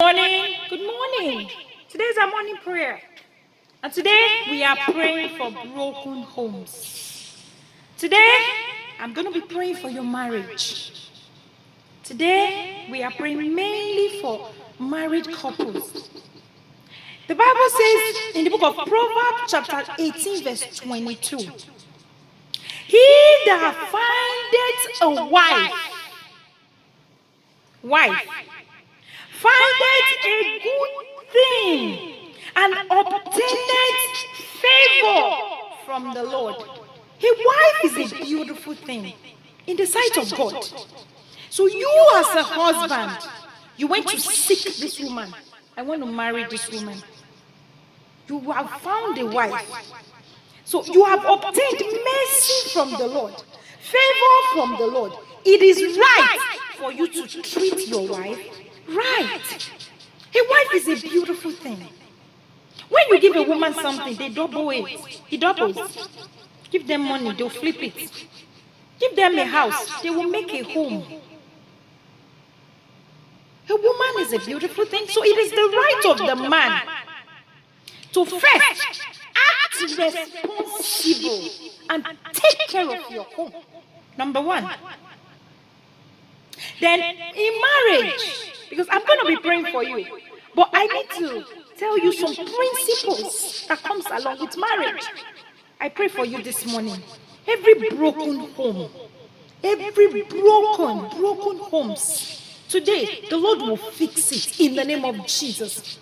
Morning. Good morning. Today's our morning prayer. And today we are praying for broken homes. Today I'm going to be praying for your marriage. Today we are praying mainly for married couples. The Bible says in the book of Proverbs chapter 18 verse 22, he that findeth a wife findeth a good thing and obtaineth favor from the Lord. A wife is a beautiful thing in the sight of God. So you as a husband, you went to seek this woman. I want to marry this woman. You have found a wife. So you have obtained mercy from the Lord, favor from the Lord. It is right for you to treat your wife right. A wife is a beautiful thing. When you give a woman something, they double it. He doubles. Give them money, they'll flip it. Give them a house, they will make a home. A woman is a beautiful thing. So it is the right of the man to first act responsible and take care of your home. Number one. Then in marriage, because I'm going to be praying for you, but I need to tell you some principles that comes along with marriage. I pray for you this morning. Every broken home, every broken homes, today the Lord will fix it in the name of Jesus.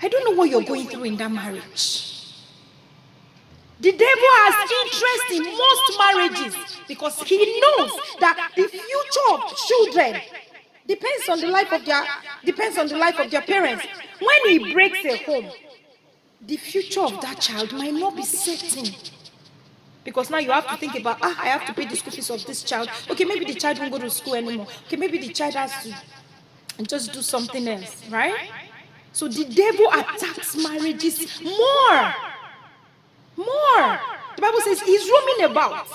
I don't know what you're going through in that marriage. The devil has interest in most marriages because he knows that the future of children depends on the life of their parents. When he breaks a home, the future of that child might not be certain. Because now you have to think about, I have to pay the school fees of this child. Okay, maybe the child won't go to school anymore. Okay, maybe the child has to just do something else, right? So the devil attacks marriages more. The Bible says he's roaming about,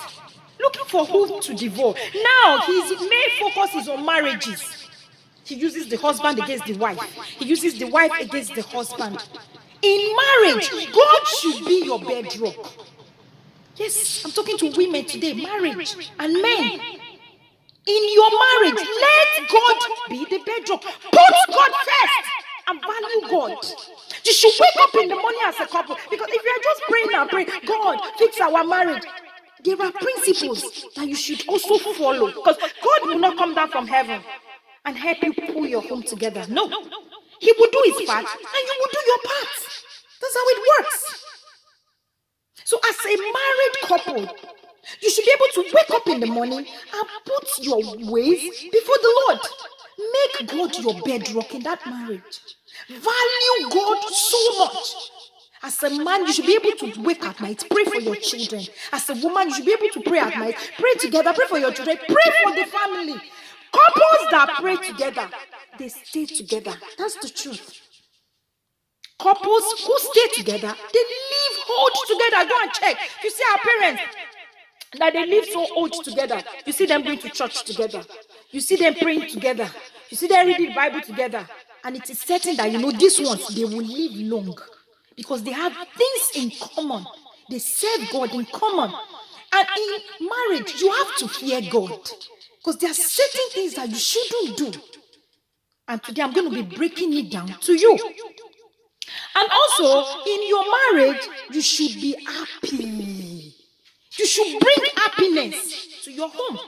looking for who to devour. Now his main focus is on marriages. He uses the husband against the wife. He uses the wife against the husband. In marriage, God should be your bedrock. Yes, I'm talking to women today, marriage, and men. In your marriage, let God be the bedrock. Put God first and value God. You should wake up in the morning as a couple, because if you're just praying and praying, God, fix our marriage, there are principles that you should also follow, because God will not come down from heaven and help you pull your home together. No, he will do his part and you will do your part. That's how it works. So as a married couple, you should be able to wake up in the morning and put your ways before the Lord. Make God your bedrock in that marriage. Value God so much. As a man, you should be able to wake at night, pray for your children. As a woman, you should be able to pray at night, pray together, pray for your children, pray for the family. Couples that pray together, they stay together. That's the truth. Couples who stay together, they live old together. Go and check. You see our parents, that they live so old together. You see them going to church together. You see them praying together. You see them reading the Bible together. And it is certain that, these ones, they will live long. Because they have things in common. They serve God in common. And in marriage, you have to fear God. Because there are certain things that you shouldn't do. And today I'm going to be breaking it down to you. And also, in your marriage, you should be happy. You should bring happiness to your home.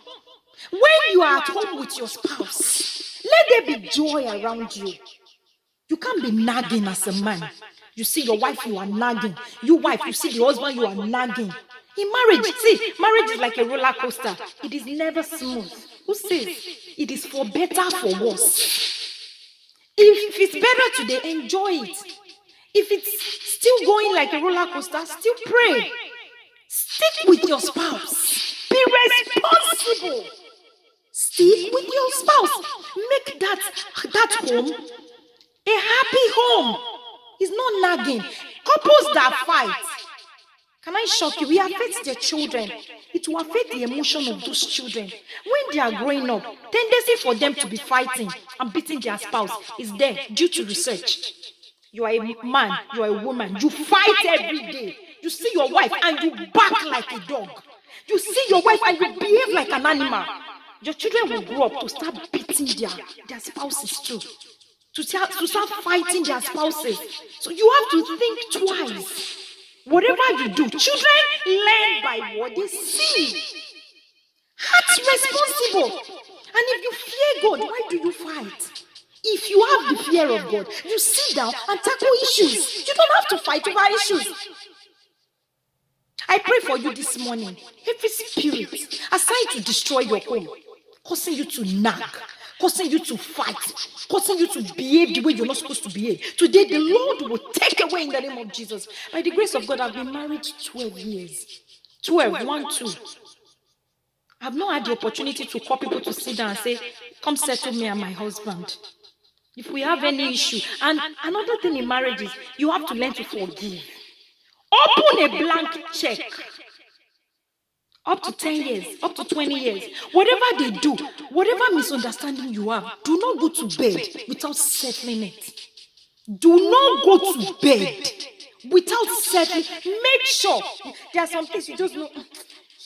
When you are at home with your spouse, let there be joy around you. You can't be nagging as a man. You see your wife, you are nagging. You wife, you see the husband, you are nagging. In marriage, see, marriage is like a roller coaster. It is never smooth. Who says it is for better, for worse? If it's better today, enjoy it. If it's still going like a roller coaster, still pray. Stick with your spouse. Be responsible. Stick with your spouse. Make that home a happy home. It's not nagging. Couples that fight Can I shock you? It affects their children. It will affect the emotion of those children. When they are growing up, tendency for them to be fighting and beating their spouse is there due to research. You are a man, you are a woman, you fight every day. You see your wife and you bark like a dog. You see your wife and you behave like an animal. Your children will grow up to start beating their spouses too. To start fighting their spouses. So you have to think twice. Whatever you do, children learn by what they see. Heart's responsible. And if you fear God, why do you fight? If you have the fear of God, you sit down and tackle issues. You don't have to fight over issues. I pray for you this morning. Every spirit assigned to destroy your home, causing you to nag, causing you to fight, causing you to behave the way you're not supposed to behave. Today, the Lord will take away in the name of Jesus. By the grace of God, I've been married 12 years. 12, 1, 2. I've not had the opportunity to call people to sit down and say, come settle me and my husband. If we have any issue. And another thing in marriage is you have to learn to forgive. Open a blank check. Up to 10 years, up to 20 years. Whatever they do, whatever misunderstanding you have, do not go to bed without settling it. Do not go to bed without settling. Make sure. There are some things you just know.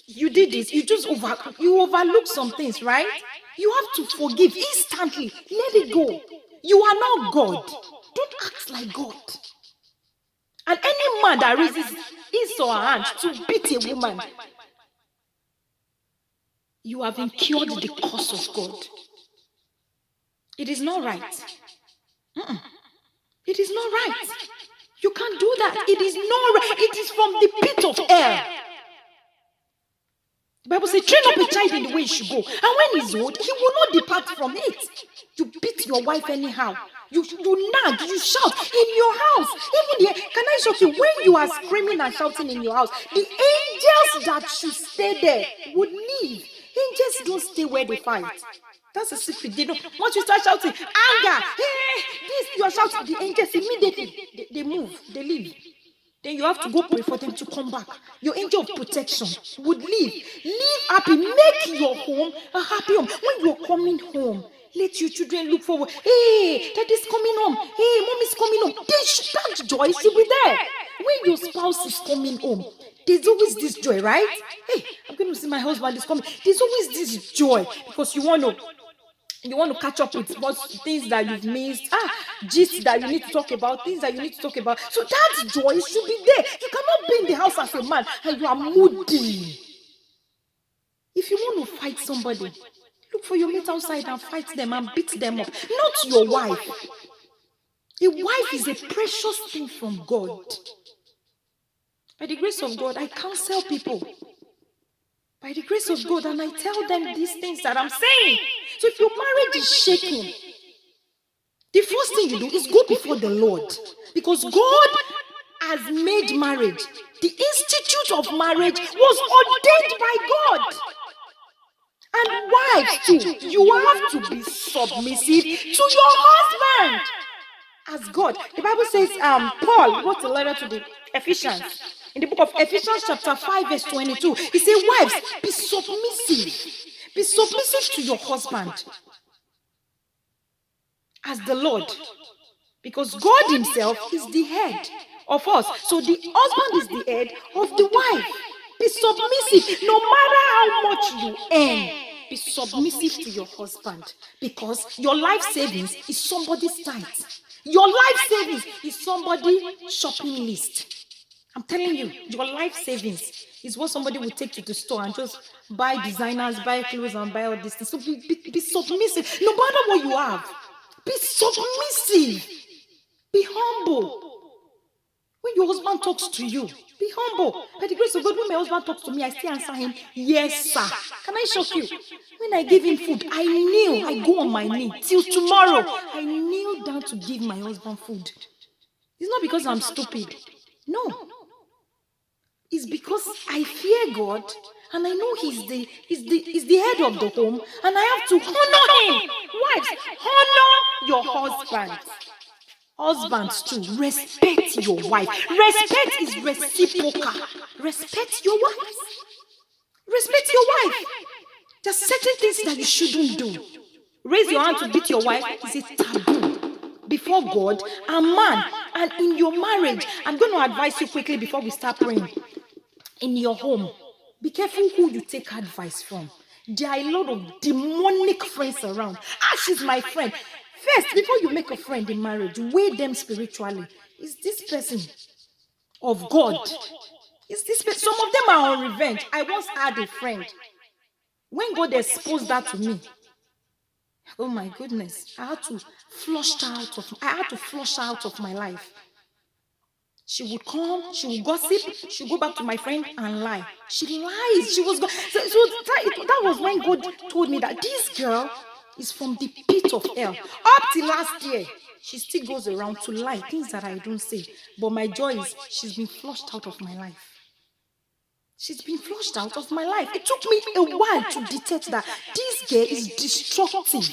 You did this. You overlook some things, right? You have to forgive instantly. Let it go. You are not God. Don't act like God. And any man that raises his or her hand to beat a woman, you have incurred the curse of God. It is not right. It is not right. You can't do that. It is not right. It is from the pit of hell. The Bible says, train up a child in the way he should go. And when he's old, he will not depart from it. You beat your wife anyhow. You nag, you shout in your house. Even can I shock you? When you are screaming and shouting in your house, the angels that should stay there would leave. Angels don't stay where they fight. That's a secret. They don't. Once you start shouting, anger, hey, this, you are shouting, the angels immediately, they move, they leave. Then you have to go pray for them to come back. Your angel of protection would leave. Live happy. Make your home a happy home. When you're coming home, let your children look forward. Hey, daddy's coming home. Hey, mommy's coming home. That joy should be there. When your spouse is coming home, there's always this joy, right? Hey, I'm going to see my husband is coming. There's always this joy because you want to catch up with what things that you've missed, gist that you need to talk about, things that you need to talk about. So that joy should be there. You cannot be in the house as a man and you are moody. If you want to fight somebody, look for your mate outside and fight them and beat them up. Not your wife. A wife is a precious thing from God. By the grace of God, I counsel people. By the grace of God, and I tell them these things that I'm saying. So if your marriage is shaking, the first thing you do is go before the Lord. Because God has made marriage. The institute of marriage was ordained by God. And wives too, you have to be submissive to your husband. As God. The Bible says, Paul wrote a letter to the Ephesians. In the book of Ephesians chapter 5 verse 22, he said, wives, be submissive. Be submissive to your husband as the Lord. Because God himself is the head of us. So the husband is the head of the wife. Be submissive. No matter how much you earn, be submissive to your husband. Because your life savings is somebody's tithe. Your life savings is somebody's shopping list. I'm telling you, your life savings is what somebody will take to the store and just buy designers, buy clothes, and buy all these things. So be submissive. No matter what you have, be submissive. Be humble. When your husband talks to you, be humble. By the grace of God, when my husband talks to me, I still answer him, yes, sir. Can I shock you? When I give him food, I kneel. I go on my knee. Till tomorrow, I kneel down to give my husband food. It's not because I'm stupid. No. It's because I fear God and I know he's the head of the home and I have to honor him. Wives, honor your husband. Husbands too, respect your wife. Respect is reciprocal. Respect your wife. Respect your wife. There's certain things that you shouldn't do. Raise your hand to beat your wife is a taboo before God and man. And in your marriage, I'm going to advise you quickly before we start praying. In your home, be careful who you take advice from. There are a lot of demonic friends around. She's my friend. First, before you make a friend in marriage, weigh them spiritually. Is this person of God? Is this person? Some of them are on revenge. I once had a friend. When God exposed that to me, oh my goodness, I had to flush her out of my life. She would come, she would gossip, she would go back to my friend and lie. She lies. She was that was when God told me that this girl is from the pit of hell. Up till last year, she still goes around to lie, things that I don't say. But my joy is she's been flushed out of my life. She's been flushed out of my life. It took me a while to detect that this girl is destructive.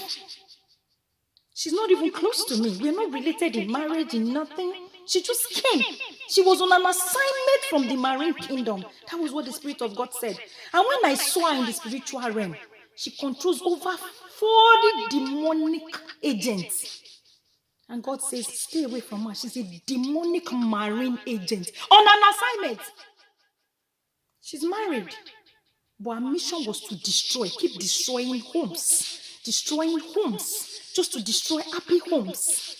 She's not even close to me. We're not related in marriage, in nothing. She just came. She was on an assignment from the marine kingdom. That was what the Spirit of God said. And when I saw her in the spiritual realm, she controls over 40 demonic agents. And God says, stay away from her. She's a demonic marine agent on an assignment. She's married. But her mission was to keep destroying homes. Destroying homes. Just to destroy happy homes.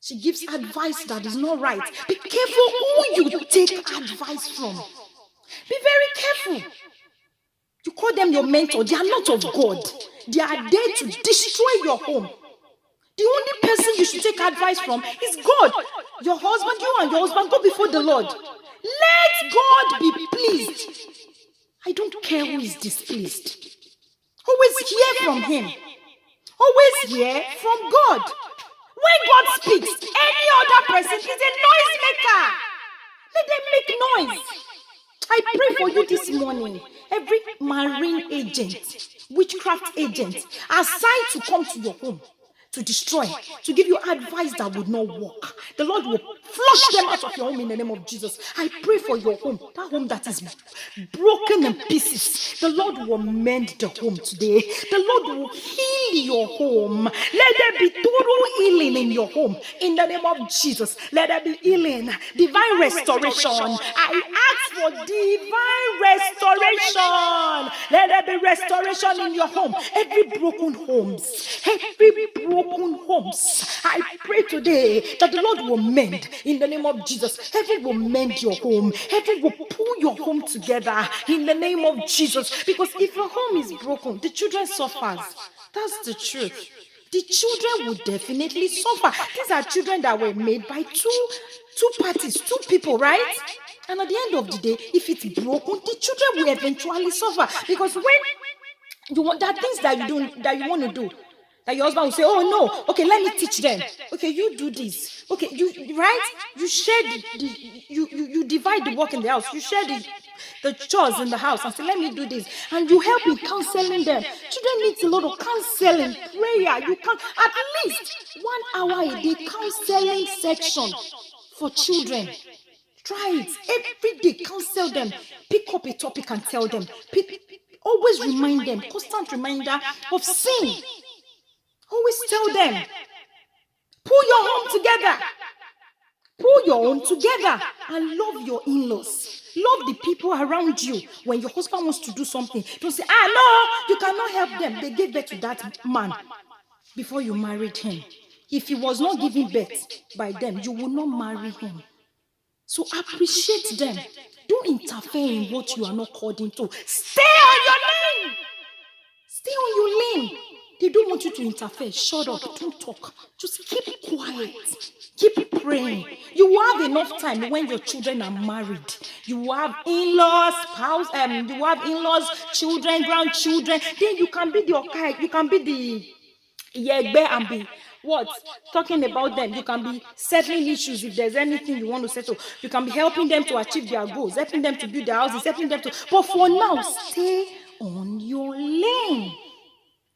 She gives advice that is not right. Be careful who you take advice from. Be very careful. You call them your mentor. They are not of God. They are there to destroy your home. The only person you should take advice from is God. Your husband, you and your husband, go before the Lord. Let God be pleased. I don't care who is displeased. Always hear from Him. Always hear from God. When God speaks, any other person is a noisemaker. Let them make noise. I pray for you this morning. Every marine agent, witchcraft agent, assigned to come to your home, to destroy, to give you advice that would not work. The Lord will flush them out of your home in the name of Jesus. I pray for your home, that home that is broken in pieces. The Lord will mend the home today. The Lord will heal your home. Let there be total healing in your home in the name of Jesus. Let there be healing, divine restoration. I ask for divine restoration. Let there be restoration in your home. Every broken homes, I pray today that the Lord will mend in the name of Jesus. Heaven will mend your home. Heaven will pull your home together in the name of Jesus. Because if your home is broken, the children suffers. That's the truth. The children will definitely suffer. These are children that were made by two parties, two people, right? And at the end of the day, if it's broken, the children will eventually suffer. Because when you want that things that you want to do, that your husband will say, oh no, okay, let me teach them. Okay, you do this. Okay, you share you divide the work in the house. You share the chores in the house and say, let me do this. And you help in counseling them. Children need a lot of counseling, prayer. You can at least 1 hour a day counseling section for children. Try it. Every day, counsel them. Pick up a topic and tell them. Always remind them. Constant reminder of sin. Always tell them. Pull your home together. Pull your home together and love your in-laws. Love the people around you. When your husband wants to do something, don't say, no, you cannot help them. They gave birth to that man before you married him. If he was not giving birth by them, you will not marry him. So appreciate them. Don't interfere in what you are not called into. Stay on your lane. Stay on your lane. They don't want you to interfere. Shut up. Don't talk. Just keep quiet. Keep praying. You will have enough time when your children are married. You will have in-laws, you will have in-laws, children, grandchildren. Then you can be the Okai. You can be the Yegbe and be what? Talking about them. You can be settling issues if there's anything you want to settle. You can be helping them to achieve their goals, helping them to build their houses, helping them to. But for now, stay on your lane.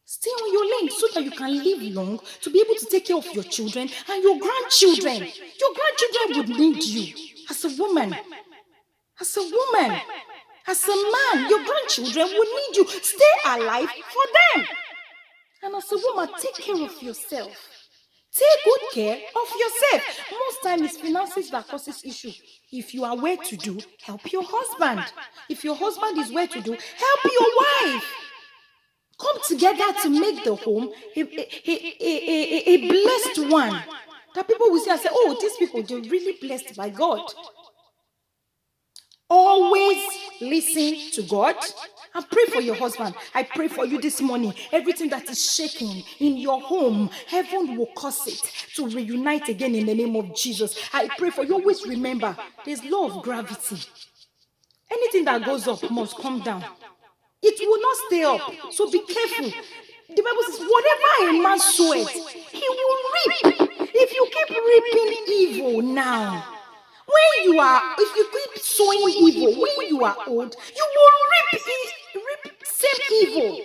Stay on your lane so that you can live long to be able to take care of your children and your grandchildren. Your grandchildren would need you as a woman, as a woman, as a man. Your grandchildren would need you. Stay alive for them. And as a woman, take care of yourself. Take good care of yourself. Most times it's finances that causes issue. If you are well to do, help your husband. If your husband is well to do, help your wife. Come together to make the home a blessed one. That people will see and say, oh, these people, they're really blessed by God. Always listen to God and pray for your husband. I pray for you this morning. Everything that is shaking in your home, heaven will cause it to reunite again in the name of Jesus. I pray for you. Always remember, there's law of gravity. Anything that goes up must come down. It will not stay up. So be careful. The Bible says, whatever a man soweth, he will reap. If you keep reaping evil now, if you keep sowing evil, when you are old, you will reap same evil.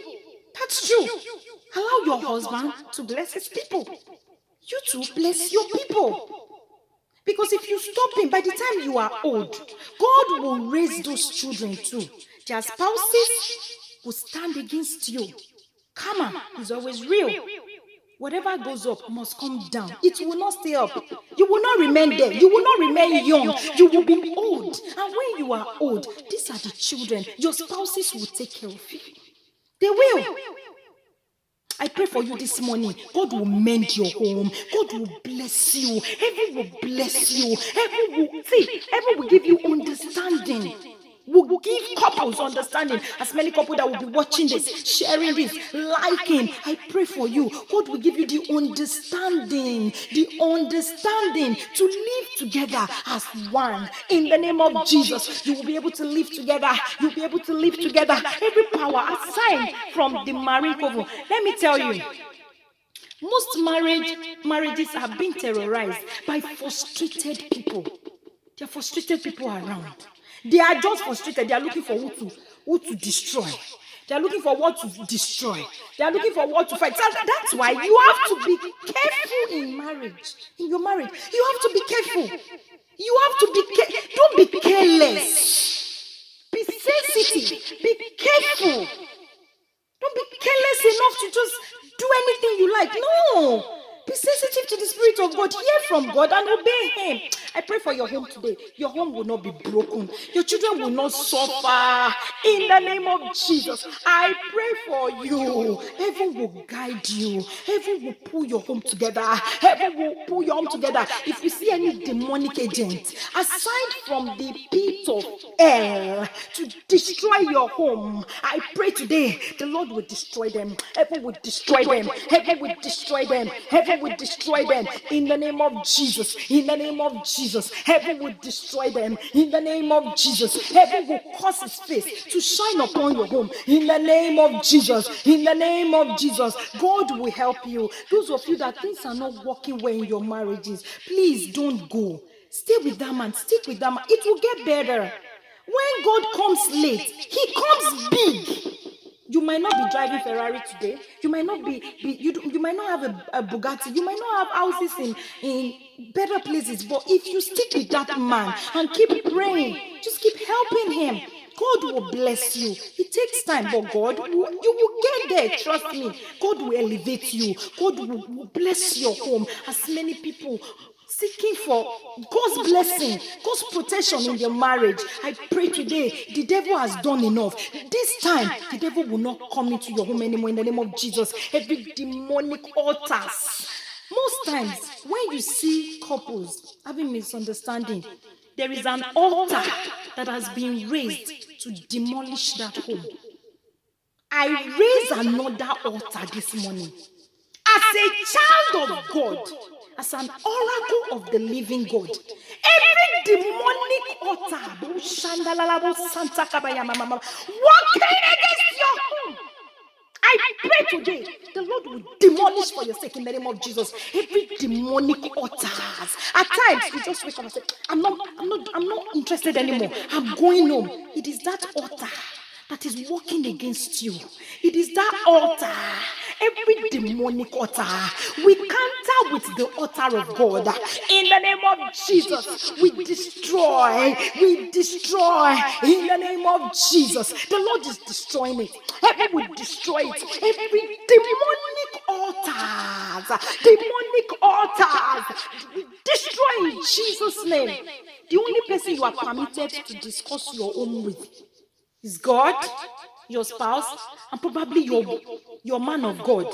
That's true. Allow your husband to bless his people. You too bless your people. Because if you stop him, by the time you are old, God will raise those children too. Their spouses will stand against you. Karma is always real. Whatever goes up must come down. It will not stay up. You will not remain there. You will not remain young. You will be old. And when you are old, these are the children. Your spouses will take care of you. They will. I pray for you this morning. God will mend your home. God will bless you. Heaven will bless you. Heaven will give you understanding. Will give couples understanding. As many couples that will be watching this, sharing this, liking. I pray for you. God will give you the understanding to live together as one. In the name of Jesus, you will be able to live together. You'll be able to live together. Every power aside from the married couple. Let me tell you, most marriages have been terrorized by frustrated people. There are frustrated people around. They are just frustrated. They are looking for who to destroy. They are looking for what to destroy. They are looking for what to fight. That's why you have to be careful in marriage. In your marriage, you have to be careful. You have to be careful. Don't be careless. Be sensitive. Be careful. Don't be careless enough to just do anything you like. No. Be sensitive to the Spirit of God. Hear from God and obey Him. I pray for your home today. Your home will not be broken. Your children will not suffer. In the name of Jesus, I pray for you. Heaven will guide you. Heaven will pull your home together. Heaven will pull your home together. If you see any demonic agent, aside from the pit of hell to destroy your home, I pray today the Lord will destroy them. Heaven will destroy them. Heaven will destroy them. Heaven will destroy them in the name of Jesus. In the name of Jesus, heaven will destroy them. In the name of Jesus, heaven will cause His face to shine upon your home. In the name of Jesus, in the name of Jesus, God will help you. Those of you that things are not working well in your marriages, please don't go. Stay with that man. Stick with that man. It will get better. When God comes late, He comes big. You might not be driving Ferrari today. You might not you might not have a Bugatti. You might not have houses in better places. But if you stick with that man and keep praying, just keep helping him, God will bless you. It takes time, but you will get there. Trust me. God will elevate you. God will bless your home. As many people seeking for God's blessing, God's protection in their marriage, I pray today, the devil has done enough. This time, the devil will not come into your home anymore in the name of Jesus. Every demonic altars. Most times, when you see couples having misunderstanding, there is an altar that has been raised to demolish that home. I raise another altar this morning. As a child of God, as an oracle of the living God, every demonic altar working against your home, I pray today, the Lord will demolish for your sake in the name of Jesus. Every demonic altars. At times, you just wake up and say, I'm not interested anymore. I'm going home. It is that altar that is working against you. It is that altar. every demonic altar, we counter with the altar of God. In the name of Jesus, we destroy in the name of Jesus. The Lord is destroying it. Heaven will destroy it. Every demonic altars, we destroy in Jesus' name. The only person you are permitted to discuss your own with is God, your spouse, and probably your man of God,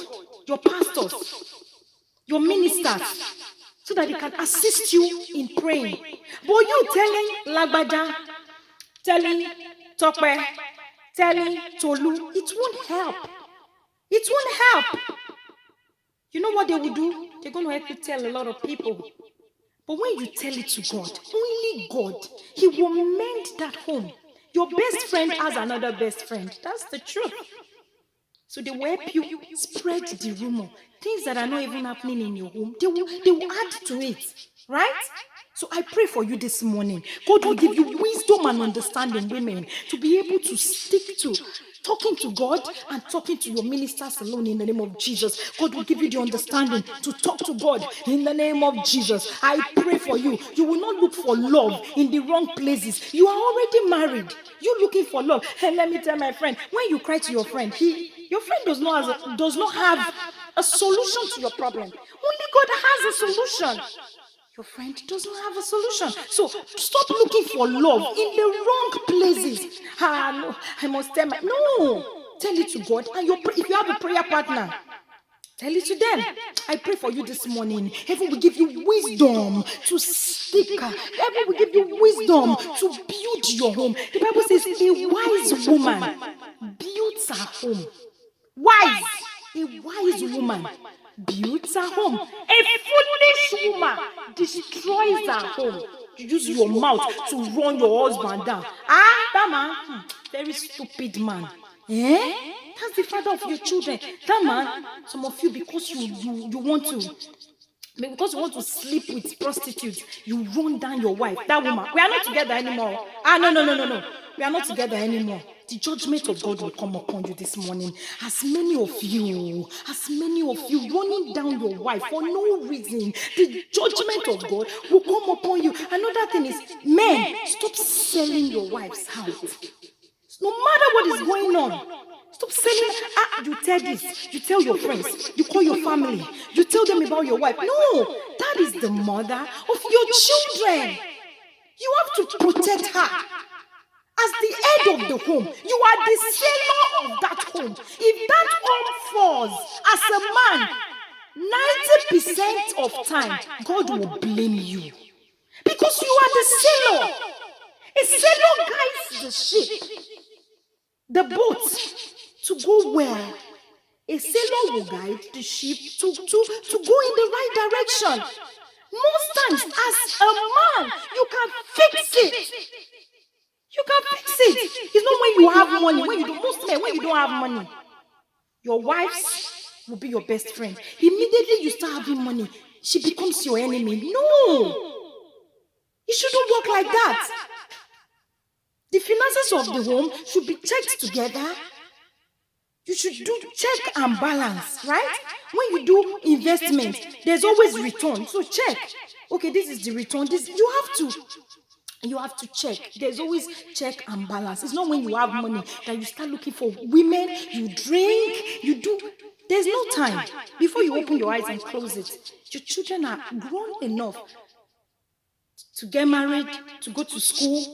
your pastors, your ministers, so that they can assist you in praying. But you telling Lagbaja, telling Tope, telling Tolu, it won't help. It won't help. You know what they will do? They're going to help you tell a lot of people. But when you tell it to God, only God, He will mend that home. Your best friend has another best friend. That's the truth. So they will help you spread the rumor. Things that are not even happening in your home, they will add to it. Right? So I pray for you this morning. God will give you wisdom and understanding, women, to be able to stick to talking to God and talking to your ministers alone in the name of Jesus. God will give you the understanding to talk to God in the name of Jesus. I pray for you. You will not look for love in the wrong places. You are already married. You're looking for love. And let me tell my friend, when you cry to your friend, your friend does not have a solution to your problem. Only God has a solution. Your friend does not have a solution. So stop looking for love in the wrong places. No, I must tell tell it to God. And if you have a prayer partner, tell it to them. I pray for you this morning. Heaven will give you wisdom to stick. Heaven will give you wisdom to build your home. The Bible says a wise woman builds her home. A wise woman builds her home. A foolish woman destroys her home. You use your mouth to run your husband down. That man, very stupid man. That's the father of your children. That man, some of you, because you want to sleep with prostitutes, you run down your wife. That woman, we are not together anymore. No. We are not together anymore. The judgment of God will come upon you this morning. As many of you running down your wife for no reason, the judgment of God will come upon you. Another thing is, men, stop selling your wives out. No matter what is going on, stop selling. You tell this, you tell your friends, you call your family, you tell them about your wife. No, that is the mother of your children. You have to protect her. As the head of the home, you are the sailor of that home. If that home falls, as a man, 90% of time, God will blame you. Because you are the sailor. A sailor guides the ship, the boat, to go where? A sailor will guide the ship to go in the right direction. Most times, as a man, you can fix it. You can fix it. It's not when you have money. Most men, when you don't have money, your wives will be your best friend. Immediately you start having money, she becomes your enemy. No. It shouldn't work like that. The finances of the home should be checked together. You should do check and balance, right? When you do investment, there's always return. So check. Okay, this is the return. You have to check. There's always check and balance. It's not when you have money that you start looking for women, you drink, you do. There's no time. Before you open your eyes and close it, your children are grown enough to get married, to go to school.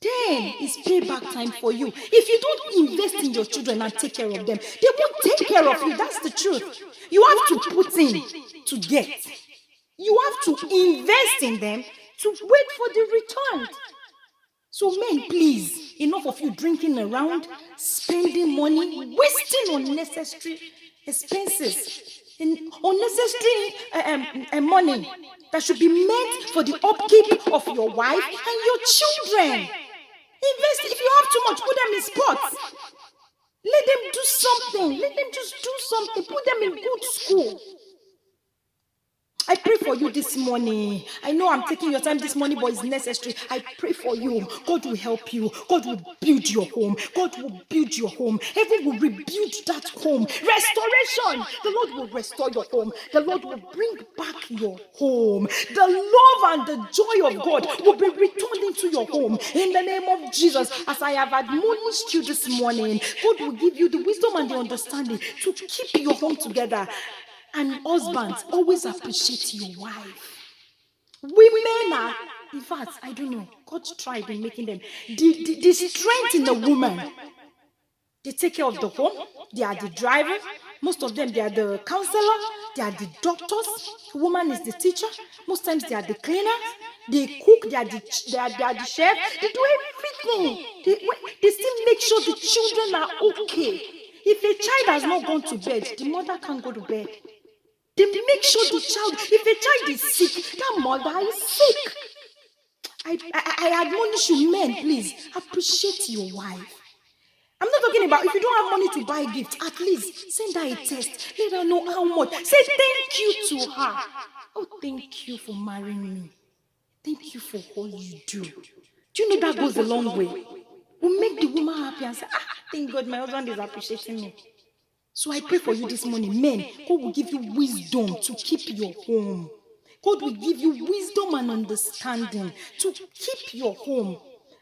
Then it's payback time for you. If you don't invest in your children and take care of them, they won't take care of you. That's the truth. You have to put in to get. You have to invest in them to wait for the return. So men, please, enough of you drinking around, spending money, wasting unnecessary expenses, unnecessary money that should be meant for the upkeep of your wife and your children. Invest. If you have too much, put them in sports. Let them do something. Let them just do something. Put them in good school. I pray for you this morning. I know I'm taking your time this morning, but it's necessary. I pray for you. God will help you. God will build your home. God will build your home. Heaven will rebuild that home. Restoration. The Lord will restore your home. The Lord will bring back your home. The love and the joy of God will be returned into your home. In the name of Jesus, as I have admonished you this morning, God will give you the wisdom and the understanding to keep your home together. And husbands, always appreciate your wife. Women are, in fact, I don't know, God tried in making them. The strength in the woman, they take care of the home, they are the driver, most of them, they are the counselor, they are the doctors, the woman is the teacher, most times they are the cleaners, they cook, they are the chef, they do everything. They still make sure the children are okay. If a child has not gone to bed, the mother can't go to bed. They make sure the child, if a child is sick, that mother is sick. I admonish you, men, please, appreciate your wife. I'm not talking about if you don't have money to buy gifts, at least send her a text. Let her know how much. Say thank you to her. Oh, thank you for marrying me. Thank you for all you do. Do you know that goes a long way? We'll make the woman happy and say, thank God my husband is appreciating me. So I pray for you this morning, men. God will give you wisdom to keep your home. God will give you wisdom and understanding to keep your home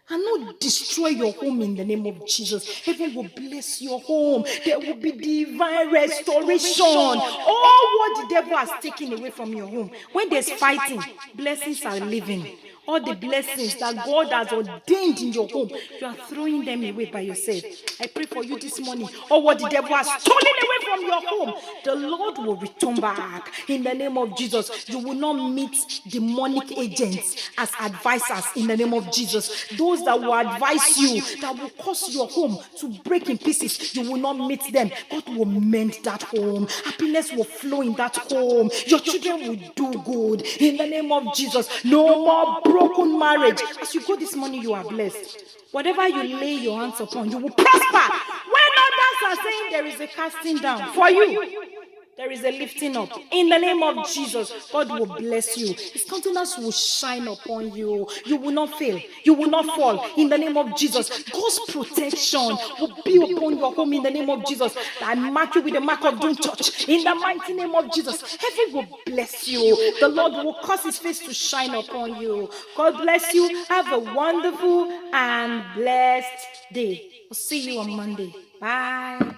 and not destroy your home in the name of Jesus. Heaven will bless your home. There will be divine restoration. All what the devil has taken away from your home. When there's fighting, blessings are living. All the blessings that God has ordained in your home, you are throwing them away by yourself. I pray for you this morning. All what the devil has stolen away from your home, the Lord will return back in the name of Jesus. You will not meet demonic agents as advisors in the name of Jesus. Those that will advise you, that will cause your home to break in pieces, you will not meet them. God will mend that home. Happiness will flow in that home. Your children will do good in the name of Jesus. No more broken marriage. As you go this morning, you are blessed. Whatever you lay your hands upon, you will prosper. When others are saying there is a casting down, for you, there is a lifting up. In the name of Jesus, God will bless you. His countenance will shine upon you. You will not fail. You will not fall. In the name of Jesus, God's protection will be upon your home. In the name of Jesus, I mark you with the mark of don't touch. In the mighty name of Jesus, heaven will bless you. The Lord will cause His face to shine upon you. God bless you. Have a wonderful and blessed day. We'll see you on Monday. Bye.